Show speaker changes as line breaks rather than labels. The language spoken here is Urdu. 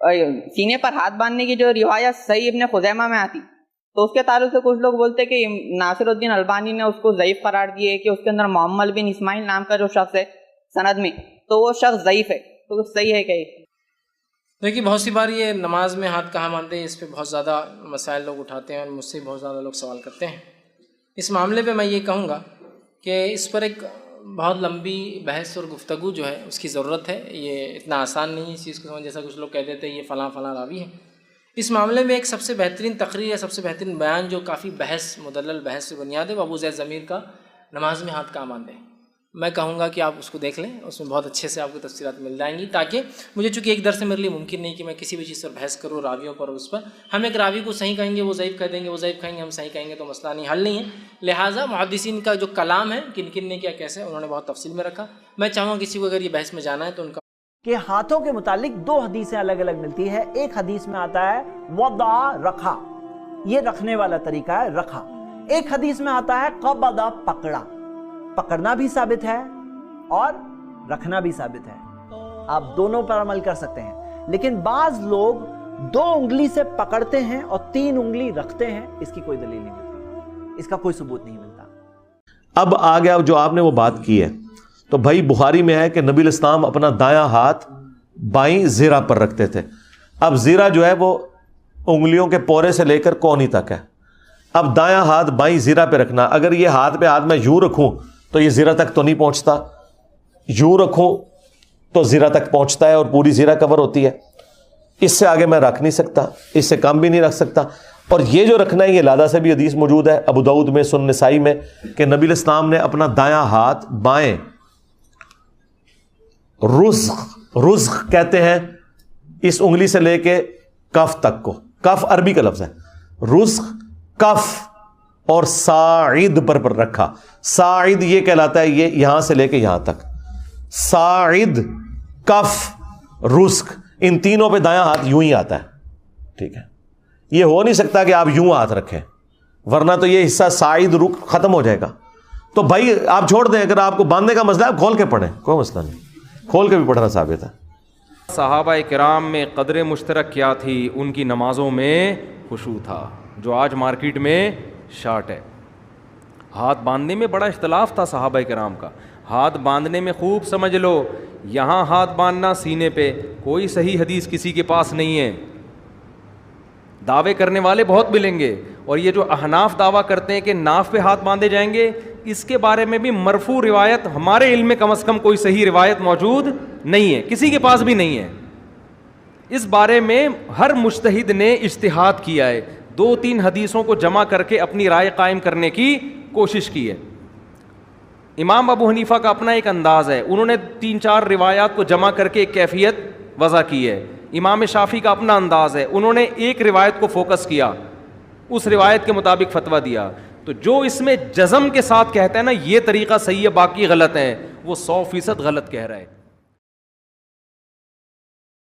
سینے پر ہاتھ باندھنے کی جو روایت صحیح ابن خزیمہ میں آتی، تو اس کے تعلق سے کچھ لوگ بولتے کہ ناصر الدین البانی نے اس کو ضعیف قرار دیے کہ اس کے اندر محمد بن اسماعیل نام کا جو شخص ہے سند میں، تو وہ شخص ضعیف ہے، تو صحیح ہے کہ؟
دیکھیے بہت سی بار یہ نماز میں ہاتھ کہاں باندھتے ہیں، اس پہ بہت زیادہ مسائل لوگ اٹھاتے ہیں اور مجھ سے بہت زیادہ لوگ سوال کرتے ہیں۔ اس معاملے پہ میں یہ کہوں گا کہ اس پر ایک بہت لمبی بحث اور گفتگو جو ہے اس کی ضرورت ہے۔ یہ اتنا آسان نہیں ہے اس چیز کو سمجھ، جیسا کچھ لوگ کہہ دیتے ہیں یہ فلاں فلاں راوی ہے۔ اس معاملے میں ایک سب سے بہترین تقریر ہے، سب سے بہترین بیان جو کافی بحث مدلل بحث سے بنیاد ہے، وہ ابو زید ضمیر کا نماز میں ہاتھ کہاں باندھے۔ میں کہوں گا کہ آپ اس کو دیکھ لیں، اس میں بہت اچھے سے آپ کو تفصیلات مل جائیں گی، تاکہ مجھے چونکہ ایک درس سے میرے لیے ممکن نہیں کہ میں کسی بھی چیز پر بحث کروں راویوں پر اور اس پر، ہم ایک راوی کو صحیح کہیں گے وہ ضعیف کہہ دیں گے، وہ ضعیف کہیں گے ہم صحیح کہیں گے، تو مسئلہ نہیں، حل نہیں ہے۔ لہٰذا محدثین کا جو کلام ہے کن کن نے کیا کیسے انہوں نے بہت تفصیل میں رکھا۔ میں چاہوں گا کسی کو اگر یہ بحث میں جانا ہے تو ان کا
کہ ہاتھوں کے متعلق دو حدیثیں الگ الگ ملتی ہے۔ ایک حدیث میں آتا ہے وضع رکھا، یہ رکھنے والا طریقہ ہے رکھا۔ ایک حدیث میں آتا ہے قبض پکڑا، پکڑنا بھی ثابت ہے اور رکھنا بھی ثابت ہے، آپ دونوں پر عمل کر سکتے ہیں۔ لیکن بعض لوگ 2 انگلی سے پکڑتے ہیں اور 3 انگلی رکھتے ہیں، اس کی کوئی دلیل نہیں ملتی، اس کا کوئی ثبوت نہیں ملتا۔
اب آ گیا جو آپ نے وہ بات کی ہے، تو بھائی بخاری میں ہے کہ نبی الاسلام اپنا دایاں ہاتھ بائیں زیرہ پر رکھتے تھے۔ اب زیرہ جو ہے وہ انگلیوں کے پورے سے لے کر کونی تک ہے۔ اب دایاں ہاتھ بائیں زیرہ پہ رکھنا، اگر یہ ہاتھ میں یوں رکھوں تو یہ زیرہ تک تو نہیں پہنچتا، یوں رکھوں تو زیرہ تک پہنچتا ہے اور پوری زیرہ کور ہوتی ہے۔ اس سے آگے میں رکھ نہیں سکتا، اس سے کم بھی نہیں رکھ سکتا۔ اور یہ جو رکھنا ہے یہ لادہ سے بھی حدیث موجود ہے ابو داؤد میں، سنن نسائی میں، کہ نبی الاسلام نے اپنا دایاں ہاتھ بائیں رزق کہتے ہیں اس انگلی سے لے کے کف تک کو، کف عربی کا لفظ ہے، رزق کف اور ساعد پر رکھا۔ ساعد یہ کہلاتا ہے یہ یہاں سے لے کے یہاں تک، ساعد کف رزق، ان تینوں پہ دایاں ہاتھ یوں ہی آتا ہے، ٹھیک ہے۔ یہ ہو نہیں سکتا کہ آپ یوں ہاتھ رکھیں، ورنہ تو یہ حصہ ساعد رک ختم ہو جائے گا۔ تو بھائی آپ چھوڑ دیں، اگر آپ کو باندھنے کا مسئلہ ہے آپ کھول کے پڑھیں، کوئی مسئلہ نہیں، کھول کے بھی پڑھنا ثابت ہے۔
صحابہ کرام میں قدر مشترک کیا تھی؟ ان کی نمازوں میں خشوع تھا، جو آج مارکیٹ میں شارٹ ہے۔ ہاتھ باندھنے میں بڑا اختلاف تھا صحابہ کرام کا۔ ہاتھ باندھنے میں خوب سمجھ لو، یہاں ہاتھ باندھنا سینے پہ، کوئی صحیح حدیث کسی کے پاس نہیں ہے۔ دعوے کرنے والے بہت ملیں گے، اور یہ جو احناف دعویٰ کرتے ہیں کہ ناف پہ ہاتھ باندھے جائیں گے، اس کے بارے میں بھی مرفوع روایت ہمارے علم میں کم از کم کوئی صحیح روایت موجود نہیں ہے، کسی کے پاس بھی نہیں ہے۔ اس بارے میں ہر مجتہد نے اجتہاد کیا ہے، 2-3 حدیثوں کو جمع کر کے اپنی رائے قائم کرنے کی کوشش کی ہے۔ امام ابو حنیفہ کا اپنا ایک انداز ہے، انہوں نے 3-4 روایات کو جمع کر کے ایک کیفیت وضع کی ہے۔ امام شافعی کا اپنا انداز ہے، انہوں نے ایک روایت کو فوکس کیا، اس روایت کے مطابق فتویٰ دیا۔ تو جو اس میں جزم کے ساتھ کہتا ہے نا یہ طریقہ صحیح ہے باقی غلط ہیں، وہ 100% غلط کہہ رہا ہے۔